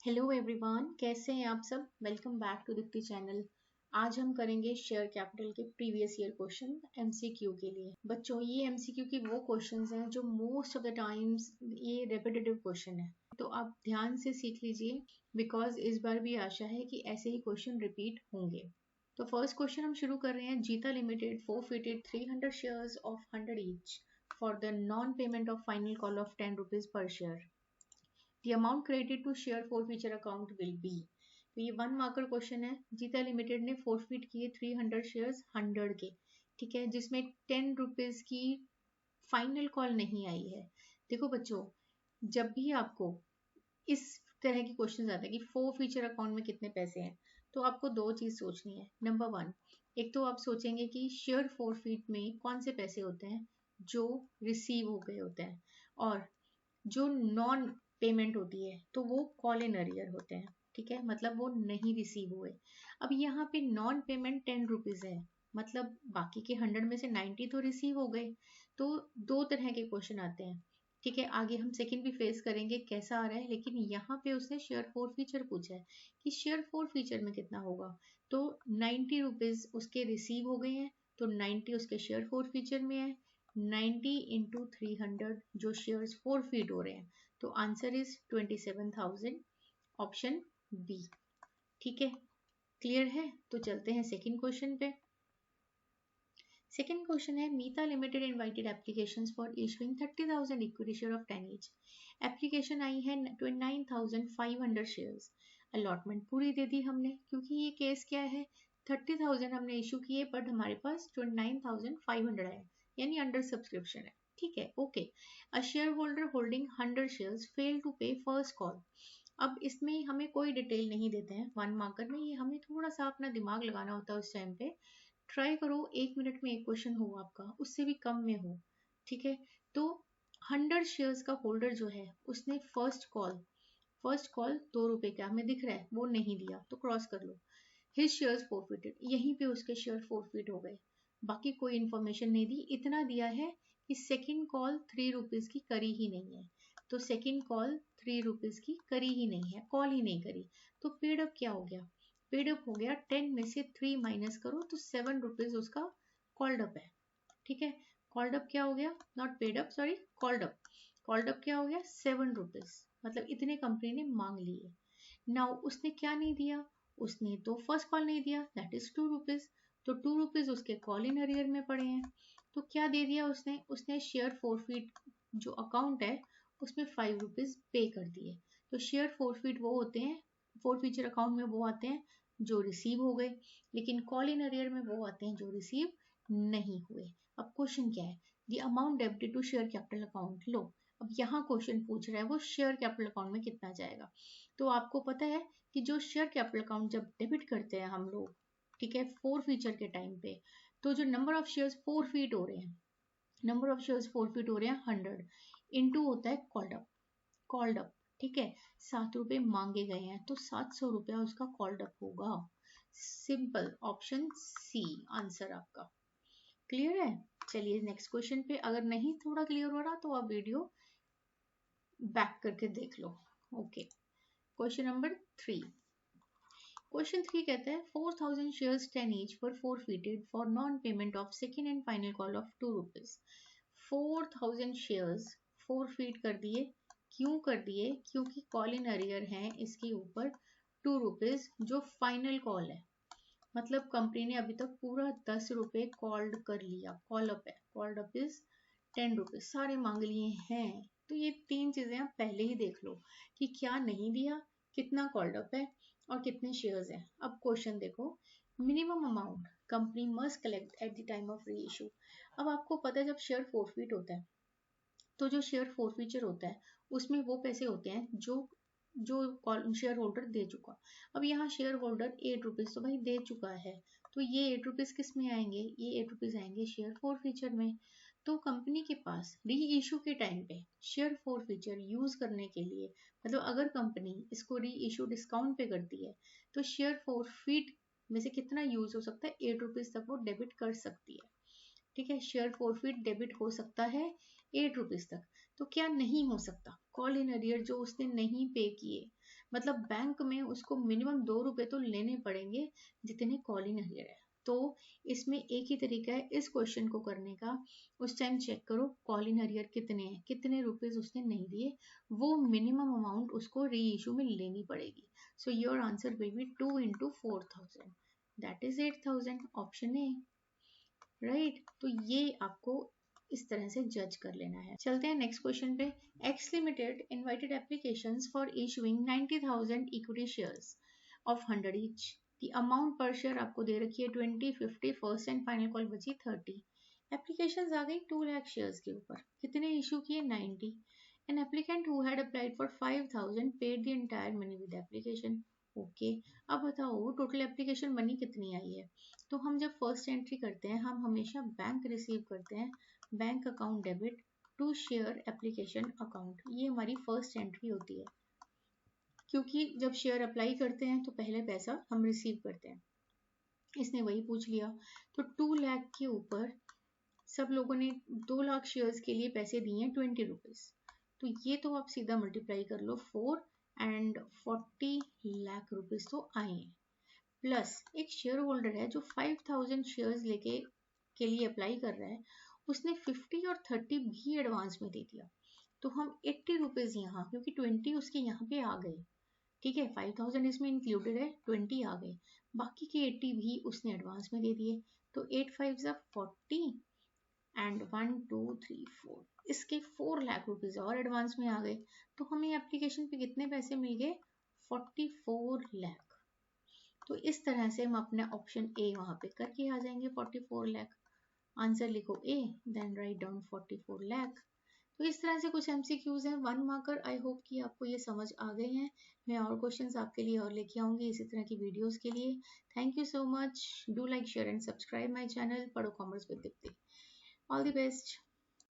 Hello everyone, कैसे हैं आप सब। Welcome back to Deepti channel. आज हम करेंगे शेयर कैपिटल के प्रीवियस ईयर क्वेश्चन एमसीक्यू के लिए। बच्चों, ये एमसीक्यू की वो क्वेश्चंस हैं जो मोस्ट ऑफ द टाइम्स ये रेपिटेटिव क्वेश्चन है, तो आप ध्यान से सीख लीजिए बिकॉज इस बार भी आशा है कि ऐसे ही क्वेश्चन रिपीट होंगे। तो फर्स्ट क्वेश्चन हम शुरू कर रहे हैं। जीता limited forfeited 300 shares of 100 each for the non-payment of final call of 10 rupees per share. The amount credited to share forfeiture account will be। तो ये 1 मार्कर क्वेश्चन है। जीता लिमिटेड ने फोरफिट किए 300 शेयर्स 100 के, ठीक है, जिसमें 10 रुपीज की फाइनल कॉल नहीं आई है। देखो बच्चों, जब भी आपको इस तरह के क्वेश्चन आते हैं कि फोरफीचर अकाउंट में कितने पैसे हैं, तो आपको दो चीज सोचनी है। नंबर 1, एक तो आप सोचेंगे कि शेयर फोरफिट में कौन से पैसे होते हैं जो रिसीव हो गए होते हैं, और जो नॉन पेमेंट होती है तो वो कॉल इन अरियर होते हैं, ठीक है, मतलब वो नहीं रिसीव हुए। अब यहाँ पे नॉन पेमेंट 10 रुपीज है, मतलब बाकी के 100 में से 90 तो रिसीव हो गए। तो दो तरह के क्वेश्चन आते हैं, ठीक है। आगे हम सेकंड भी फेस करेंगे कैसा आ रहा है, लेकिन यहाँ पे उसने शेयर फोर फीचर पूछा है कि शेयर फोर फीचर में कितना होगा। तो 90 रुपीज उसके रिसीव हो गए हैं, तो 90 उसके शेयर फोर फीचर में है। 90 इंटू 300 जो शेयर्स फोरफीट हो रहे हैं, तो आंसर इज 27,000, ऑप्शन बी, ठीक है। क्लियर है, तो चलते हैं सेकंड क्वेश्चन पे। सेकंड क्वेश्चन है, Meeta limited invited applications for issuing 30,000 equity share of 10 each. Application आई है 29,500 शेयर्स। अलॉटमेंट पूरी दे दी हमने, क्योंकि ये केस क्या है, 30,000 हमने इशू किए बट हमारे पास 29,500 आए, यानी अंडर सब्सक्रिप्शन है, ठीक है, okay. Uh share holder holding 100 shares fail to pay first call. अब इसमें हमें कोई डिटेल नहीं देते हैं 1 मार्कर में, ये हमें थोड़ा सा अपना दिमाग लगाना होता है उस टाइम पे। ट्राई करो 1 मिनट में एक क्वेश्चन हो आपका, उससे भी कम में हो, ठीक है। तो 100 शेयर्स का होल्डर जो है उसने फर्स्ट कॉल 2 रुपए का हमें दिख रहा है, वो नहीं दिया, तो क्रॉस कर लो। हिज शेयर्स फोरफिटेड, यहीं पे उसके शेयर फोरफिट हो गए। बाकी कोई इंफॉर्मेशन नहीं दी, इतना दिया है कि सेकंड कॉल 3 रुपीज की करी ही नहीं है। तो सेकंड कॉल 3 रुपीज की करी ही नहीं है, कॉल ही नहीं करी। तो पेड अप क्या हो गया, पेड अप हो गया 10 में से 3 माइनस करो तो 7 रुपीज उसका कॉल्ड अप है, ठीक है। कॉल्ड अप क्या हो गया, not paid up, sorry, called up. Called up क्या हो गया, 7 रुपीज, मतलब इतने कंपनी ने मांग लिए। नाउ उसने क्या नहीं दिया, उसने तो फर्स्ट कॉल नहीं दिया, दैट इज 2 रुपीज। तो 2 रुपीज उसके कॉल इन अरियर में पड़े हैं। तो क्या दे दिया उसने, उसने शेयर फोरफीट जो अकाउंट है उसमें 5 रुपीज पे कर दिए। तो शेयर फोरफीट वो होते हैं, फोर फीचर अकाउंट में वो आते हैं जो रिसीव हो गए, लेकिन कॉल इन अरियर में वो आते हैं जो रिसीव नहीं हुए। अब क्वेश्चन क्या है, the amount debited to share capital account. लो, अब यहाँ क्वेश्चन पूछ रहा है वो शेयर कैपिटल अकाउंट में कितना जाएगा। तो आपको पता है कि जो शेयर कैपिटल अकाउंट जब डेबिट करते हैं हम लोग, ठीक है, फोर फीचर के टाइम पे, तो जो नंबर ऑफ शेयर्स फोरफीट हो रहे हैं, नंबर ऑफ शेयर्स फोरफीट हो रहे हैं 100 इंटू होता है कॉल्ड अप, ठीक है। 7 रुपए मांगे गए हैं तो 700 रुपया उसका कॉल्ड अप होगा। सिंपल, ऑप्शन सी आंसर आपका। क्लियर है। चलिए नेक्स्ट क्वेश्चन पे, अगर नहीं थोड़ा क्लियर हो रहा तो आप वीडियो बैक करके देख लो, ओके। Question number 3। क्वेश्चन 3 कहता है 4,000 shares 10 each were forfeited for non payment of second and final call of 2 rupees. 4,000 shares forfeit कर दिए, क्यों कर दिए, क्योंकि कॉल इन अरियर है इसके ऊपर 2 रुपीज जो फाइनल कॉल है, मतलब कंपनी ने अभी तक पूरा 10 रुपए कॉल्ड कर लिया, कॉल अप है, कॉल्ड अप इज 10 रुपीज, सारे मांग लिए हैं। तो ये 3 चीजें आप पहले ही देख लो कि क्या नहीं दिया, कितना कॉल्ड अप है और कितने शेयर्स हैं। अब क्वेश्चन देखो, minimum amount company must collect at the time of री इशू। अब आपको पता है जब शेयर फोरफीट होता है तो जो शेयर फोरफीचर होता है उसमें वो पैसे होते हैं जो जो शेयर होल्डर दे चुका। अब यहाँ शेयर होल्डर 8 रुपीज तो भाई दे चुका है, तो ये 8 रुपीज किस में आएंगे, ये 8 रुपीज आएंगे शेयर फोरफीचर में। तो कंपनी के पास री इशू के टाइम पे शेयर फोरफीचर यूज करने के लिए, मतलब अगर कंपनी इसको री इशू डिस्काउंट पे करती है तो शेयर फोरफीट में से कितना यूज हो सकता है, 8 रुपीज तक वो डेबिट कर सकती है, ठीक है। शेयर फोरफीट डेबिट हो सकता है 8 रुपीज तक। तो क्या नहीं हो सकता, कॉल इन अरियर जो उसने नहीं पे किए, मतलब बैंक में उसको मिनिमम 2 रुपए तो लेने पड़ेंगे जितने कॉलिंग अरियर है। तो इसमें एक ही तरीका है इस क्वेश्चन को करने का, उस टाइम चेक करो कॉलिंग अरियर कितने हैं, कितने रुपीज उसने नहीं दिए, वो मिनिमम अमाउंट उसको री इशू में लेनी पड़ेगी। So your answer will be 2 into 4000, that is 8000, option A, right. तो ये आपको इस तरह से जज कर लेना है। चलते हैं नेक्स्ट क्वेश्चन पे। X limited invited applications for issuing 90,000 equity shares of 100 each. The amount पर शेयर आपको दे रखी है 20, 50, फर्स्ट एंड फाइनल कॉल बची 30। एप्लीकेशंस आ गई 2 लाख शेयर्स के ऊपर, कितने इशू किए 90। An applicant who had applied for 5,000 paid the entire money with application. Okay, अब बताओ टोटल एप्लीकेशन मनी कितनी आई है। तो हम जब फर्स्ट एंट्री करते हैं हम हमेशा बैंक रिसीव करते हैं, bank account debit to share application account, ये हमारी फर्स्ट एंट्री होती है, क्योंकि जब शेयर अप्लाई करते हैं तो पहले पैसा हम रिसीव करते हैं। इसने वही पूछ लिया, तो 2 लाख के ऊपर सब लोगों ने 2 लाख शेयर्स के लिए पैसे दिए हैं 20 रुपीज, तो ये तो आप सीधा मल्टीप्लाई कर लो 4 एंड 40 लाख रुपीज तो आए हैं। प्लस एक शेयर होल्डर है जो 5,000 शेयर्स लेके के लिए अप्लाई कर रहा है, उसने 50 और 30 भी एडवांस में दे दिया, तो हम 80 रुपीज यहाँ, क्योंकि 20 उसके यहाँ पे आ गए, ठीक है, 5,000 इसमें इंक्लूडेड है, 20 आ गए, बाकी के 80 भी उसने एडवांस में दे दिए। तो 8 5 40 एंड 1 2 3 4, इसके 4 लाख रुपीज और एडवांस में आ गए, तो हमें एप्लीकेशन पे कितने पैसे मिल गए 44 लाख। तो इस तरह से हम अपना ऑप्शन ए वहां पे करके आ जाएंगे 44 लाख। आंसर लिखो ए, देन राइट डाउन 44 लाख। तो इस तरह से कुछ एमसीक्यूज हैं 1 मार्कर। आई होप कि आपको ये समझ आ गए हैं। मैं और क्वेश्चंस आपके लिए और लेके आऊंगी इसी तरह की वीडियोस के लिए। Thank you so much. Do like, share and subscribe my channel पढ़ो commerce with Deepti. All the best.